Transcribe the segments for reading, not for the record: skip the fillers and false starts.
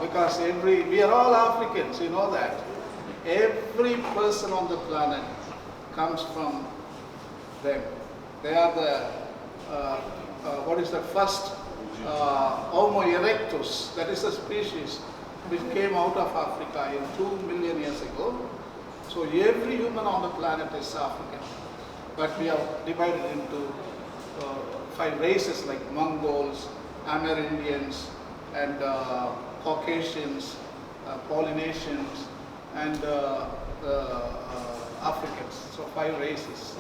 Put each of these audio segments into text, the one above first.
because we are all Africans, you know that. Every person on the planet comes from them. They are the, what is the first Homo erectus, that is a species which came out of Africa in 2 million years ago. So every human on the planet is African. But we are divided into 5 races like Mongols, Amerindians, and Caucasians, Polynesians, and Africans. So 5 races.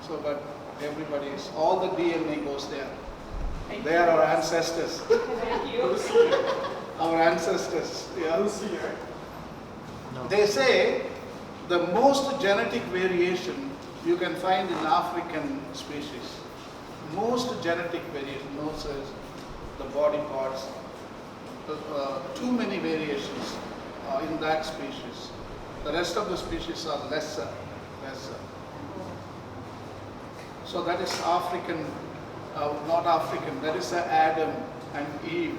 So, but everybody is, all the DNA goes there. They are our ancestors. Thank you. Our ancestors. Yeah. No. They say the most genetic variation you can find in African species. Most genetic variation, noses, the body parts, too many variations in that species. The rest of the species are lesser. So that is African, not African, that is Adam and Eve.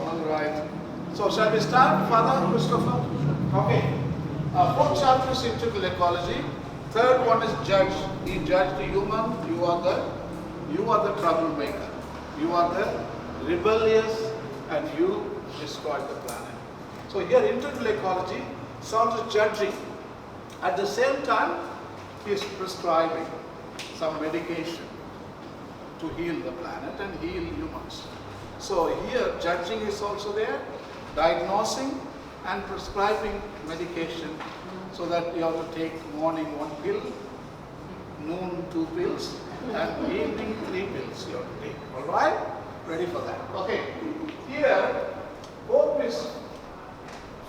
All right. So shall we start, Father Christopher? Okay. 4th chapter is integral ecology. 3rd one is judge. He judged the human. You are the troublemaker. You are the rebellious, and you destroyed the planet. So here integral ecology sounds judging. At the same time, he is prescribing some medication to heal the planet and heal humans. So here judging is also there, diagnosing and prescribing medication, so that you have to take morning 1 pill, noon 2 pills, and evening 3 pills you have to take. All right? Ready for that? Okay. Here, Pope is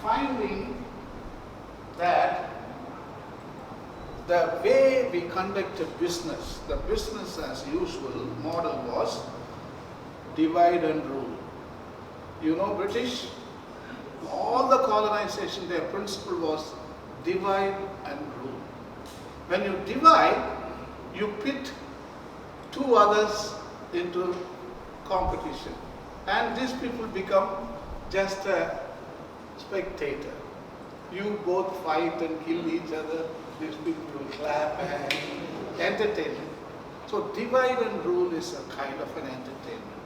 finding that the way we conducted business, the business as usual model was divide and rule. You know, British, all the colonization, their principle was divide and rule. When you divide, you pit 2 others into competition, and these people become just a spectator. You both fight and kill each other, these people will clap and entertainment. So divide and rule is a kind of an entertainment.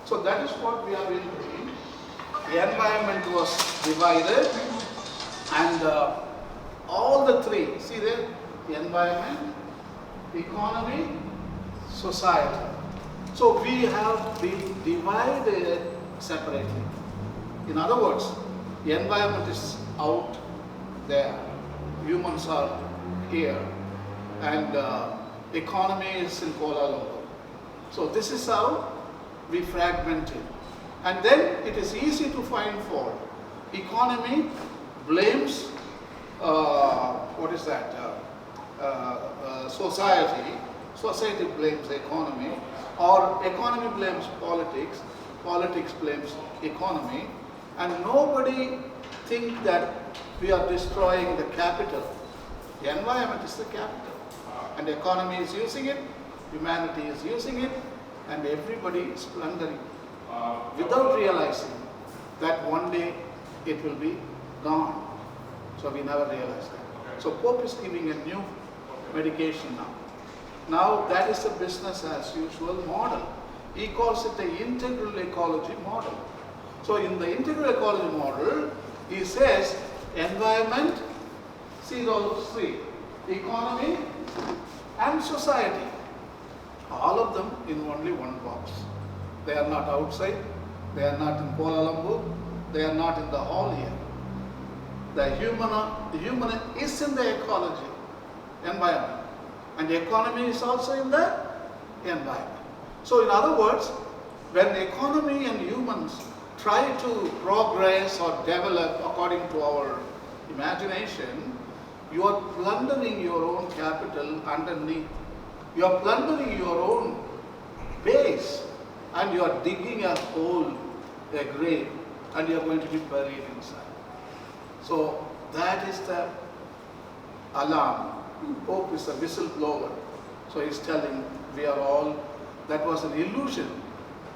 So that is what we are really doing. The environment was divided, and all the 3, see there, the environment, economy, society. So we have been divided separately. In other words, the environment is out there, humans are here, and economy is in Kuala Lumpur. So this is how we fragmented. And then it is easy to find fault. Economy blames, society. Society blames economy, or economy blames politics. Politics blames economy, and nobody think that we are destroying the capital. The environment is the capital, and the economy is using it, humanity is using it, and everybody is plundering without realizing that one day it will be gone. So we never realized that. So Pope is giving a new medication now. Now that is the business as usual model. He calls it the integral ecology model. So in the integral ecology model, he says environment, see those 3, economy and society, all of them in only one box. They are not outside, they are not in Kuala Lumpur, they are not in the hall here. The human is in the ecology, environment, and the economy is also in the environment. So in other words, when economy and humans try to progress or develop according to our imagination, you are plundering your own capital underneath. You are plundering your own base, and you are digging a hole, a grave, and you are going to be buried inside. So that is the alarm. Pope is a whistleblower. So he's telling we are all, that was an illusion.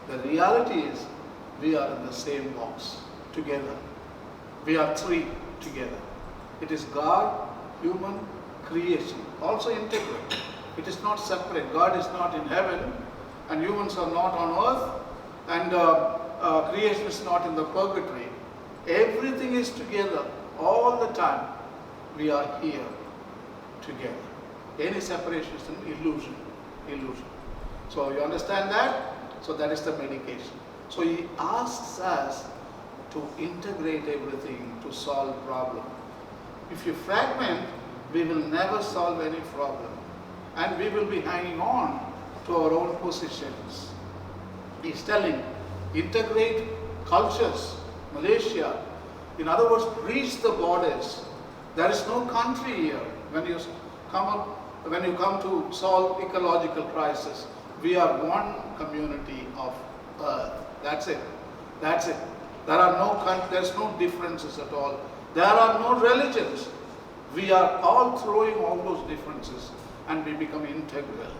The reality is we are in the same box together. We are three together. It is God, human, creation. Also integral. It is not separate. God is not in heaven and humans are not on earth and creation is not in the purgatory. Everything is together all the time. We are here together. Any separation is an illusion. Illusion. So you understand that? So that is the medication. So he asks us to integrate everything to solve problem. If you fragment, we will never solve any problem. And we will be hanging on to our own positions. He's telling, integrate cultures, Malaysia. In other words, reach the borders. There is no country here. When you come to solve ecological crisis, we are one community of earth. That's it. That's it. There's no differences at all. There are no religions. We are all throwing all those differences and we become integral.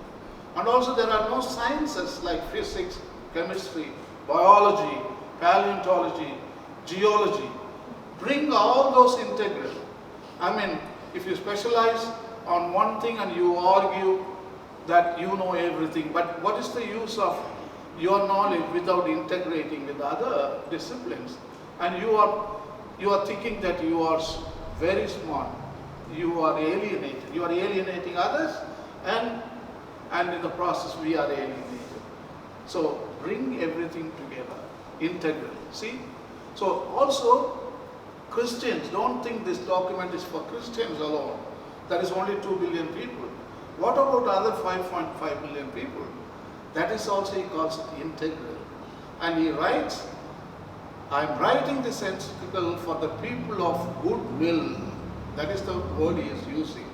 And also there are no sciences like physics, chemistry, biology, paleontology, geology. Bring all those integral. I mean, if you specialize on one thing and you argue that you know everything, but what is the use of your knowledge without integrating with other disciplines? And you are thinking that you are very smart. You are alienated. You are alienating others, and in the process we are alienated. So bring everything together, integral. See? So also Christians, don't think this document is for Christians alone. There is only 2 billion people. What about other 5.5 billion people? That is also, he calls it integral. And he writes, I am writing this encyclical for the people of goodwill. That is the word he is using.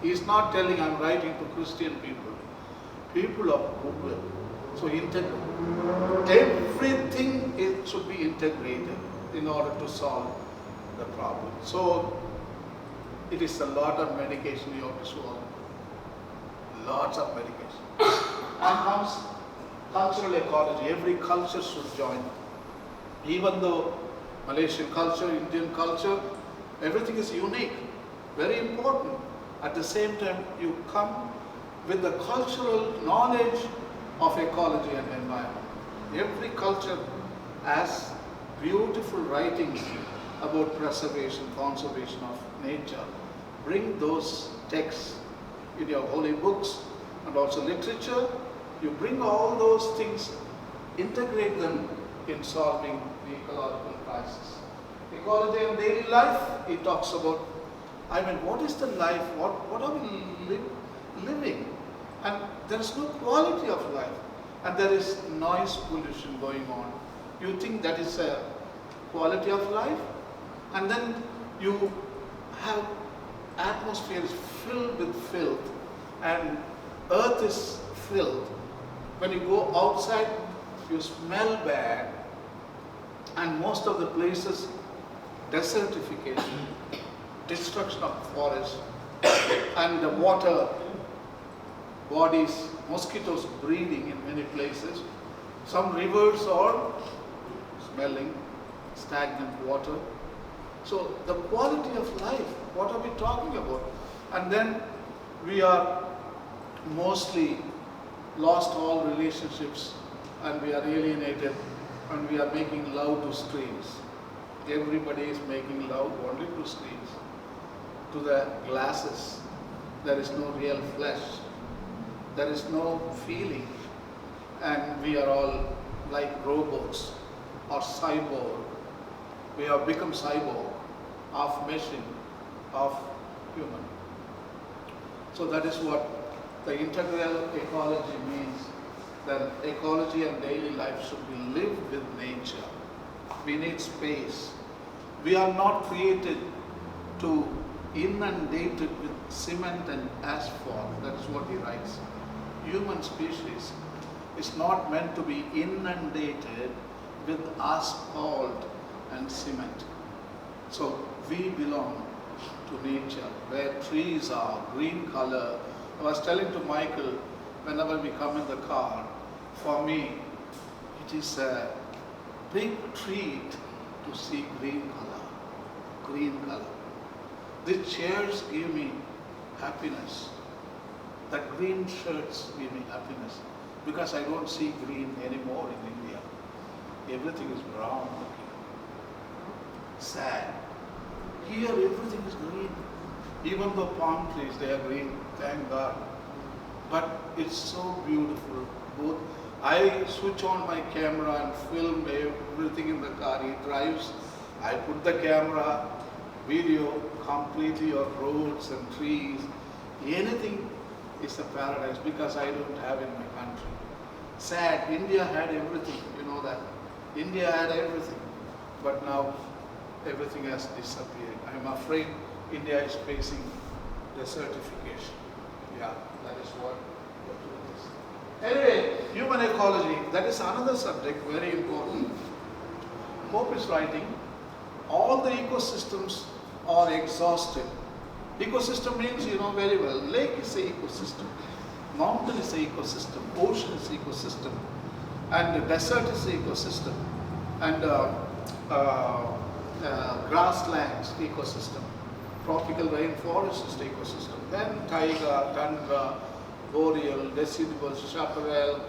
He is not telling I am writing to Christian people. People of goodwill. So integral. Everything should be integrated in order to solve the problem. So it is a lot of medication you have to swallow. Lots of medication. And comes cultural ecology. Every culture should join. Even though Malaysian culture, Indian culture, everything is unique, very important. At the same time, you come with the cultural knowledge of ecology and environment. Every culture has beautiful writings about preservation, conservation of nature. Bring those texts in your holy books and also literature. You bring all those things, integrate them in solving the ecological crisis. Ecology and daily life, he talks about, I mean, what is the life, what are we living? And there is no quality of life. And there is noise pollution going on. You think that is a quality of life? And then you have atmosphere is filled with filth and earth is filth. When you go outside, you smell bad, and most of the places, desertification, destruction of forests, and the water bodies, mosquitoes breeding in many places. Some rivers are smelling stagnant water. So the quality of life, what are we talking about? And then we are mostly lost all relationships and we are alienated and we are making love to screens. Everybody is making love only to screens, to the glasses. There is no real flesh. There is no feeling. And we are all like robots or cyborg. We have become cyborg, half machine, half human. So that is what the integral ecology means, that ecology and daily life should be lived with nature. We need space. We are not created to inundate it with cement and asphalt. That is what he writes. Human species is not meant to be inundated with asphalt and cement. So we belong to nature, where trees are, green color. I was telling to Michael, whenever we come in the car, for me, it is a big treat to see green color. Green color. The chairs give me happiness. The green shirts give me happiness because I don't see green anymore in India. Everything is brown looking. Sad. Here everything is green. Even the palm trees, they are green, thank God. But it's so beautiful. Both I switch on my camera and film everything in the car. He drives. I put the camera, video completely of roads and trees. Anything is a paradise because I don't have in my country. Sad. India had everything. You know that. India had everything. But now everything has disappeared. I'm afraid India is facing desertification. Yeah, that is what it is. Anyway, human ecology, that is another subject, very important. Pope is writing, all the ecosystems are exhausted. Ecosystem means, you know very well, lake is an ecosystem, mountain is an ecosystem, ocean is an ecosystem, and the desert is an ecosystem, and grasslands ecosystem, tropical rainforest is the ecosystem, then taiga, tundra, boreal, deciduous, chaparral,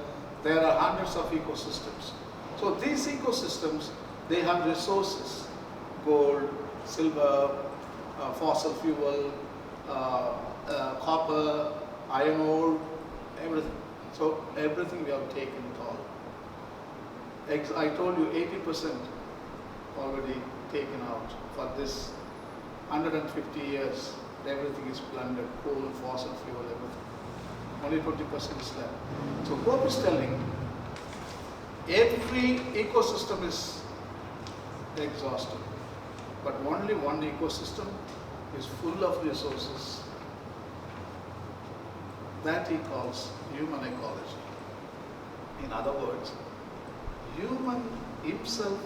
there are hundreds of ecosystems. So these ecosystems, they have resources, gold, silver, fossil fuel, copper, iron ore, everything. So everything we have taken it all. I told you 80% already taken out for this 150 years. Everything is plundered, coal, fossil fuel, everything. Only 20% is left. So Pope is telling every ecosystem is exhausted, but only one ecosystem is full of resources. That he calls human ecology. In other words, human himself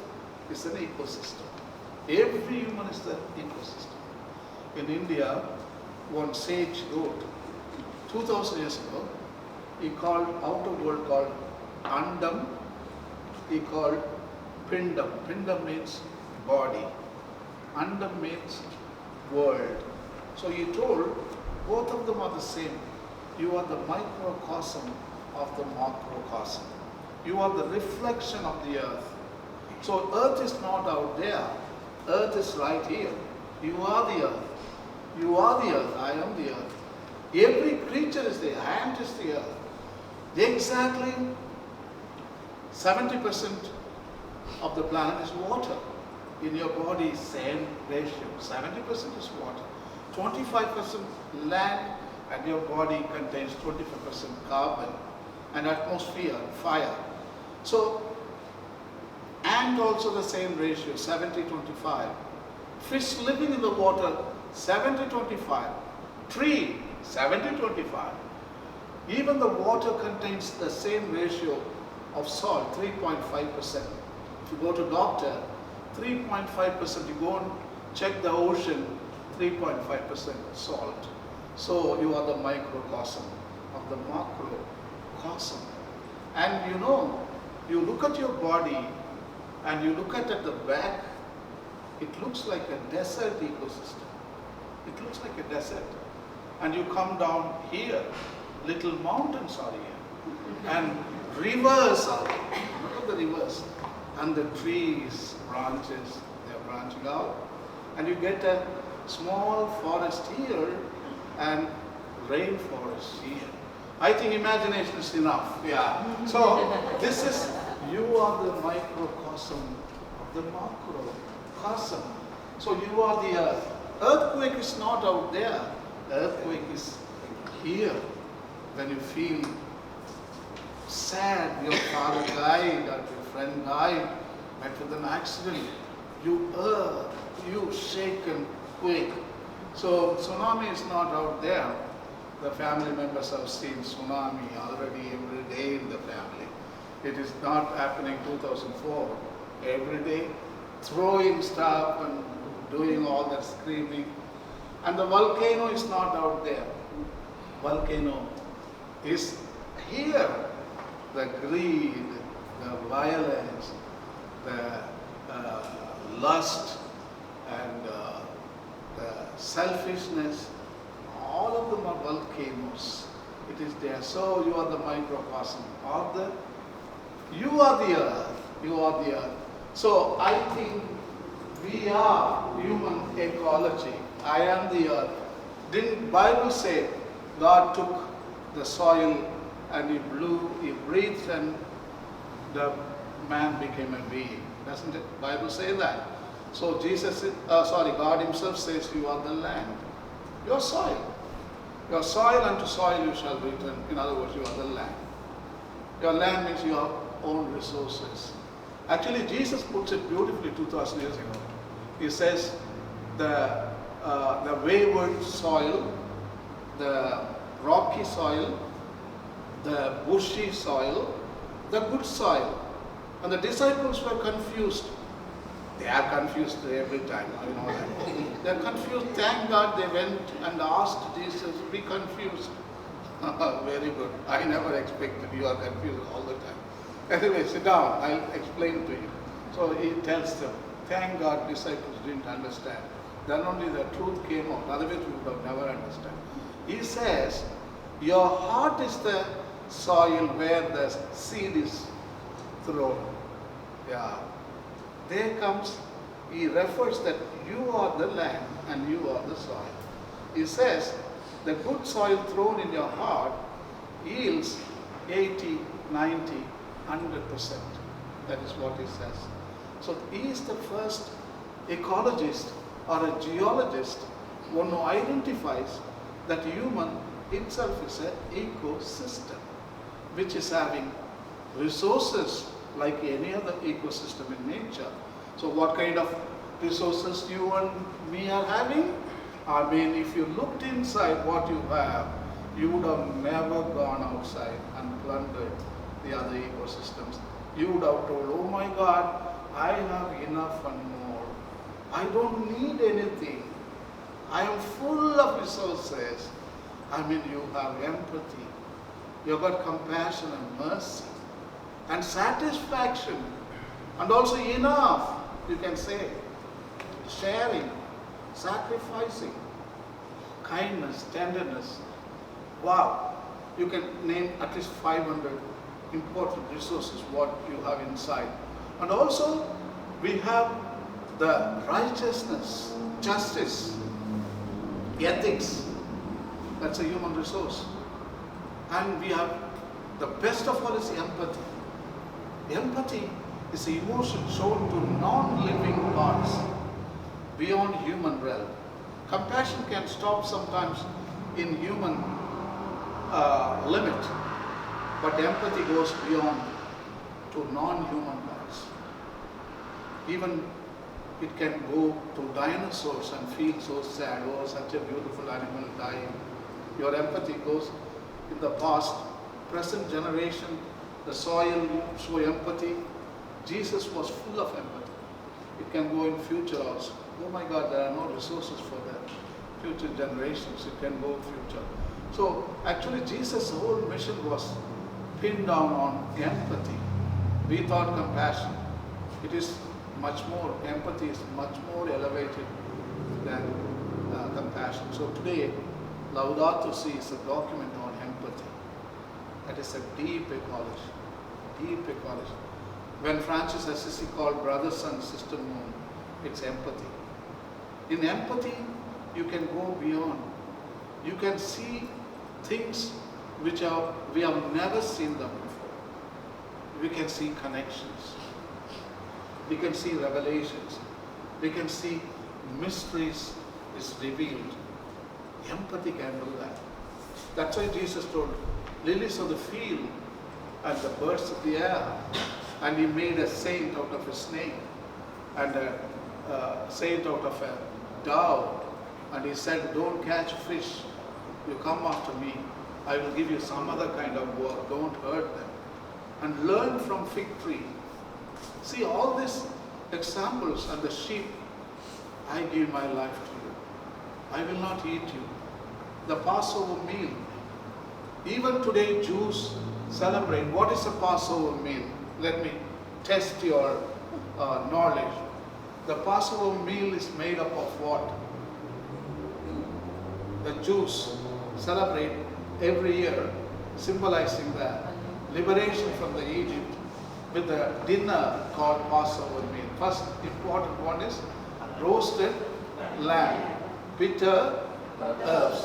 is an ecosystem. Every human is the ecosystem. In India, one sage wrote 2000 years ago, he called outer world called Andam, he called Pindam. Pindam means body. Andam means world. So he told both of them are the same. You are the microcosm of the macrocosm. You are the reflection of the earth. So earth is not out there. Earth is right here. You are the earth. You are the earth. I am the earth. Every creature is the ant is the earth. Exactly 70% of the planet is water. In your body, same ratio. 70% is water. 25% land, and your body contains 25% carbon and atmosphere, fire. So, and also the same ratio, 70-25. Fish living in the water, 70-25. Tree, 70-25. Even the water contains the same ratio of salt, 3.5%. If you go to doctor, 3.5%, you go and check the ocean, 3.5% salt. So you are the microcosm of the macrocosm. And you know, you look at your body and you look at the back, it looks like a desert ecosystem. It looks like a desert. And you come down here, little mountains are here. And rivers are here. Look at the rivers. And the trees, branches, they are branching out. And you get a small forest here and rainforest here. I think imagination is enough. Yeah. So this is, you are the microcosm of the macrocosm. So you are the earth. Earthquake is not out there. Earthquake is here. When you feel sad, your father died or your friend died, met with an accident, you shake and quake. So tsunami is not out there. The family members have seen tsunami already every day in the family. It is not happening 2004. Every day, throwing stuff and doing all that screaming. And the volcano is not out there. Volcano is here. The greed, the violence, the lust and the selfishness, all of them are volcanoes. It is there. So you are the microcosm of the, you are the earth, you are the earth. So I think we are human ecology. I am the earth. Didn't Bible say God took the soil and He blew, He breathed, and the man became a being? Doesn't it? Bible say that. So God Himself says you are the land. You are soil. Your soil, unto soil you shall return. In other words, you are the land. Your land means your own resources. Actually, Jesus puts it beautifully 2,000 years ago. He says the wayward soil, the rocky soil, the bushy soil, the good soil. And the disciples were confused. They are confused every time, you know that. They are confused. Thank God they went and asked Jesus, be confused. Very good. I never expected you are confused all the time. Anyway, sit down. I'll explain to you. So He tells them, thank God disciples didn't understand. Then only the truth came out. Otherwise we would have never understood. He says, your heart is the soil where the seed is thrown. Yeah. There comes, He refers that you are the land and you are the soil. He says, the good soil thrown in your heart yields 80, 90, 100%. That is what He says. So He is the first ecologist or a geologist, one who identifies that human itself is an ecosystem, which is having resources like any other ecosystem in nature. So what kind of resources you and me are having? I mean, if you looked inside what you have, you would have never gone outside and plundered the other ecosystems. You would have told, oh my God, I have enough and more. I don't need anything. I am full of resources. I mean, you have empathy. You've got compassion and mercy and satisfaction, and also enough, you can say, sharing, sacrificing, kindness, tenderness. Wow, you can name at least 500 important resources what you have inside. And also we have the righteousness, justice, ethics. That's a human resource. And we have the best of all is empathy. Empathy is the emotion shown to non-living parts beyond human realm. Compassion can stop sometimes in human limit, but empathy goes beyond to non-human parts. Even it can go to dinosaurs and feel so sad. Oh, such a beautiful animal dying. Your empathy goes in the past, present generation. The soil show empathy. Jesus was full of empathy. It can go in future also. Oh my God, there are no resources for the future generations. It can go future. So actually Jesus' whole mission was pinned down on empathy. We thought compassion. It is much more, empathy is much more elevated than compassion. So today, Laudato Si is a document on empathy. That is a deep ecology, deep ecology. When Francis Assisi called Brother Sun, Sister Moon, it's empathy. In empathy, you can go beyond. You can see things which we have never seen them before. We can see connections. We can see revelations. We can see mysteries is revealed. Empathy can do that. That's why Jesus told, lilies of the field and the birds of the air. And He made a saint out of a snake and a saint out of a dove. And He said, don't catch fish. You come after me. I will give you some other kind of work. Don't hurt them. And learn from fig tree. See all these examples, and the sheep, I give my life to you. I will not eat you. The Passover meal. Even today Jews celebrate. What is a Passover meal? Let me test your knowledge. The Passover meal is made up of what? The Jews celebrate every year, symbolizing the liberation from the Egypt with the dinner called Passover meal. First important one is roasted lamb, bitter herbs,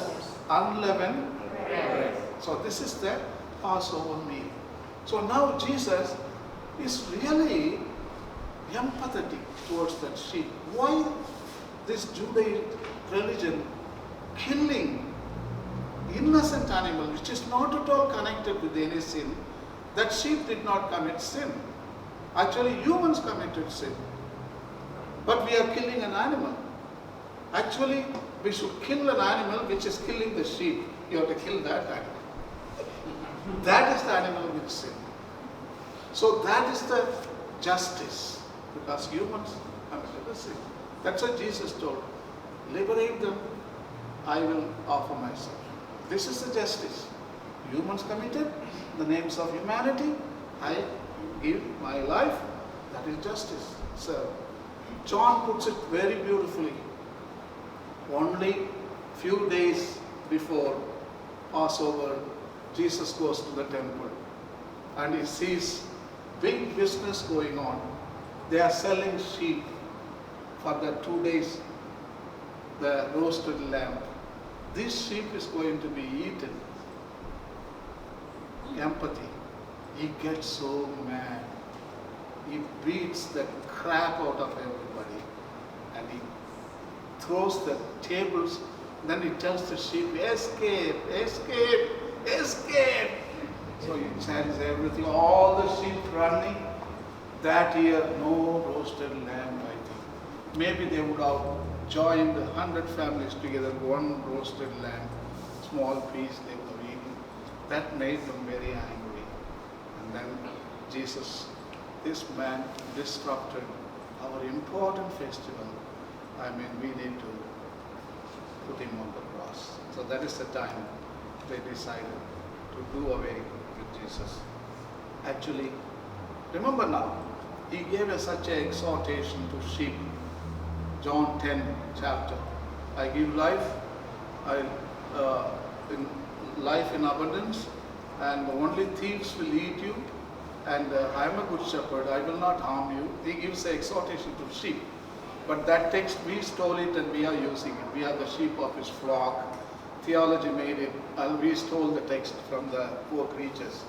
unleavened bread. So this is the Passover meal. So now Jesus is really empathetic towards that sheep. Why this Judaic religion killing innocent animal which is not at all connected with any sin? That sheep did not commit sin. Actually humans committed sin. But we are killing an animal. Actually we should kill an animal which is killing the sheep. You have to kill that animal. That is the animal which sinned. So that is the justice, because humans committed the sin. That's what Jesus told. Liberate them, I will offer myself. This is the justice. Humans committed the names of humanity, I give my life. That is justice. So John puts it very beautifully. Only few days before Passover, Jesus goes to the temple and he sees big business going on. They are selling sheep for the 2 days, the roasted lamb. This sheep is going to be eaten. Empathy. He gets so mad. He beats the crap out of everybody and he throws the tables. Then he tells the sheep, escape, escape, escape. So he chases everything, all the sheep running. That year, no roasted lamb, I think. Maybe they would have joined 100 families together, one roasted lamb, small piece they would have eaten. That made them very angry. And then Jesus, this man disrupted our important festival. I mean, we need to put him on the cross. So that is the time they decided to do away with Jesus. Actually, remember now, he gave us such an exhortation to sheep. John 10 chapter. I give life, life in abundance, and only thieves will eat you, and I am a good shepherd, I will not harm you. He gives an exhortation to sheep. But that text, we stole it and we are using it. We are the sheep of his flock. Theology made it, and we stole the text from the poor creatures.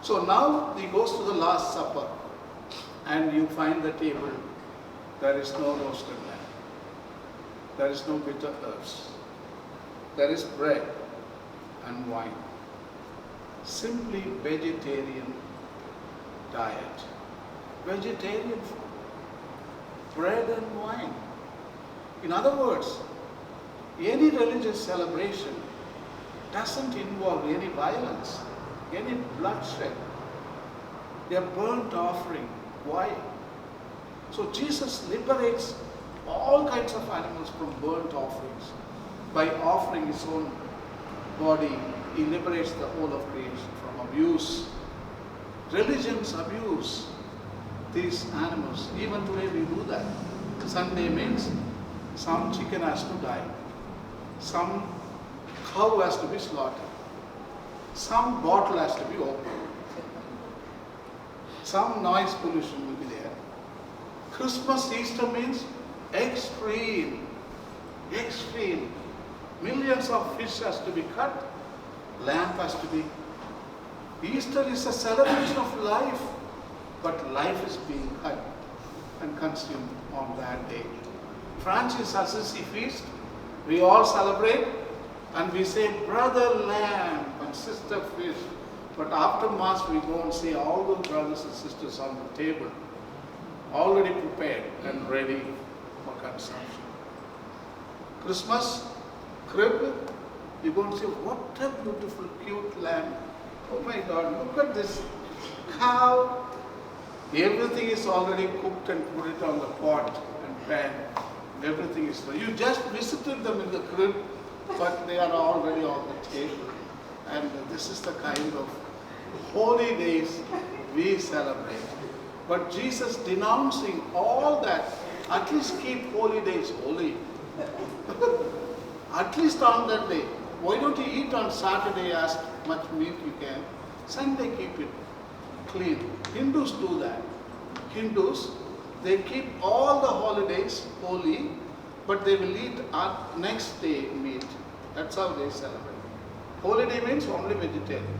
So now he goes to the Last Supper, and you find the table. There is no roasted lamb. There is no bitter herbs. There is bread and wine. Simply vegetarian diet. Vegetarian food. Bread and wine. In other words, any religious celebration doesn't involve any violence, any bloodshed. They are burnt offering. Why? So Jesus liberates all kinds of animals from burnt offerings. By offering his own body, he liberates the whole of creation from abuse. Religions abuse these animals. Even today we do that. Sunday means some chicken has to die. Some cow has to be slaughtered. Some bottle has to be opened. Some noise pollution will be there. Christmas, Easter means extreme. Extreme. Millions of fish has to be cut. Lamb has to be. Easter is a celebration of life. But life is being cut and consumed on that day. Francis Assisi feast, we all celebrate and we say, brother lamb and sister fish. But after Mass we go and see all those brothers and sisters on the table, already prepared and ready for consumption. Christmas, crib, you go and say, what a beautiful, cute lamb. Oh my God, look at this cow. Everything is already cooked and put it on the pot and pan. Everything is there. You just visited them in the crib, but they are already on the table. And this is the kind of holy days we celebrate. But Jesus denouncing all that At least keep holy days holy. At least on that day. Why don't you eat on Saturday as much meat you can? Sunday keep it clean. Hindus do that. Hindus, they keep all the holidays holy, but they will eat on next day meat. That's how they celebrate. Holiday means only vegetarian.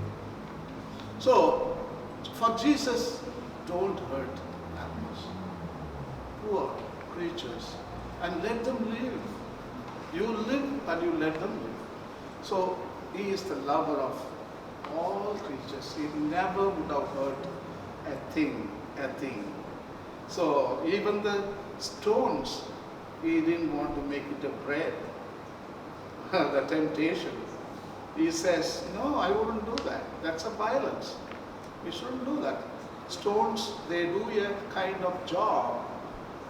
So, for Jesus, don't hurt animals, poor creatures, and let them live. You live and you let them live. So, He is the lover of all creatures. He never would have hurt a thing. So, even the stones, He didn't want to make it a bread. The temptation. He says, no, I wouldn't do that. That's a violence. We shouldn't do that. Stones, they do a kind of job.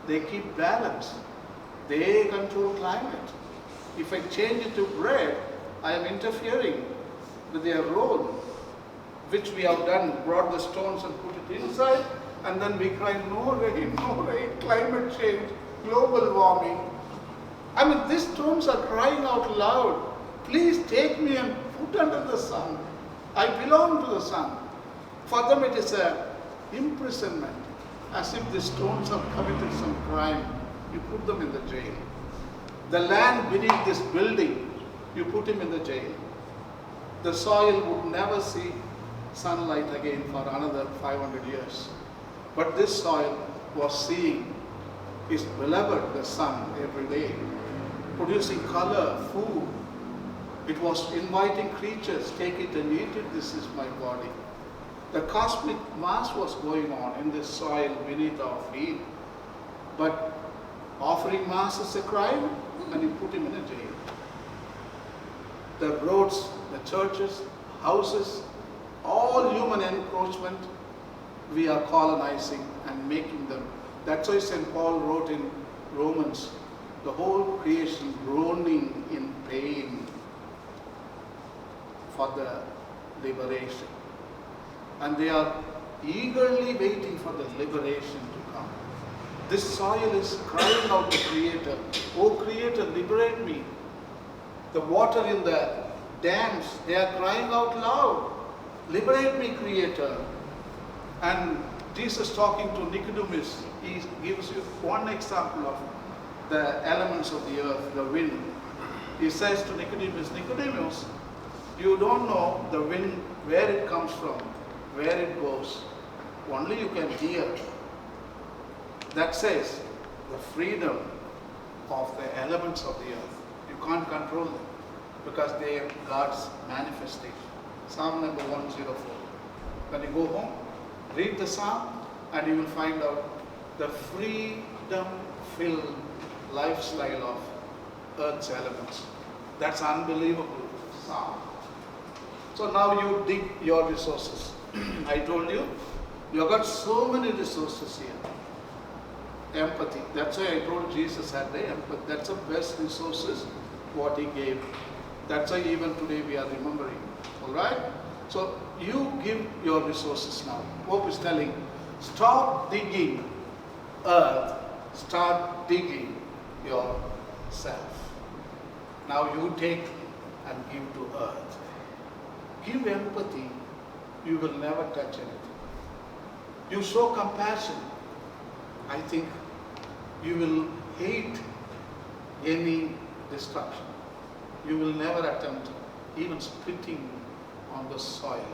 They keep balance. They control climate. If I change it to bread, I am interfering with their role, which we have done, brought the stones and put it inside, and then we cry, no rain, climate change, global warming. I mean, these stones are crying out loud, please take me and put under the sun. I belong to the sun. For them it is a imprisonment, as if the stones have committed some crime. You put them in the jail. The land beneath this building, you put him in the jail. The soil would never see sunlight again for another 500 years. But this soil was seeing his beloved, the sun, every day, producing color, food. It was inviting creatures, take it and eat it, this is my body. The cosmic mass was going on in this soil beneath our feet. But offering mass is a crime, and you put him in a jail. The roads, the churches, houses, all human encroachment, we are colonizing and making them. That's why St. Paul wrote in Romans, the whole creation groaning in pain for the liberation. And they are eagerly waiting for the liberation to come. This soil is crying out to Creator, oh Creator, liberate me. The water in the dams, they are crying out loud, liberate me, Creator. And Jesus talking to Nicodemus, He gives you one example of the elements of the earth, the wind. He says to Nicodemus, Nicodemus, you don't know the wind, where it comes from, where it goes. Only you can hear. That says the freedom of the elements of the earth. You can't control them because they are God's manifestation. Psalm number 104. When you go home, read the psalm and you will find out the freedom-filled lifestyle of earth's elements. That's unbelievable psalm. So now you dig your resources. I told you, you have got so many resources here. Empathy. That's why I told Jesus had the empathy. That's the best resources what He gave. That's why even today we are remembering. Alright? So you give your resources now. Pope is telling, stop digging earth, start digging yourself. Now you take and give to earth. Give empathy, you will never touch anything. You show compassion, I think you will hate any destruction. You will never attempt even spitting on the soil.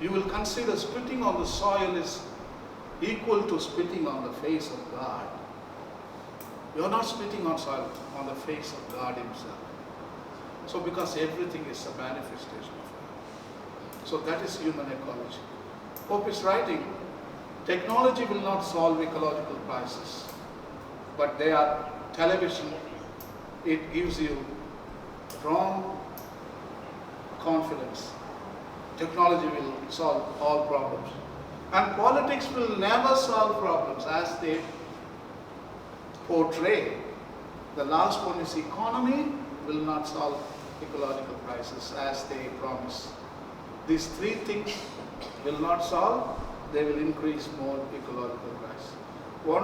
You will consider spitting on the soil is equal to spitting on the face of God. You are not spitting on soil, on the face of God Himself. So because everything is a manifestation of God. So that is human ecology. Pope is writing, technology will not solve ecological crisis, but they are television, it gives you wrong confidence. Technology will solve all problems. And politics will never solve problems as they portray. The last one is economy will not solve ecological crisis as they promise. These three things will not solve, they will increase more ecological crisis.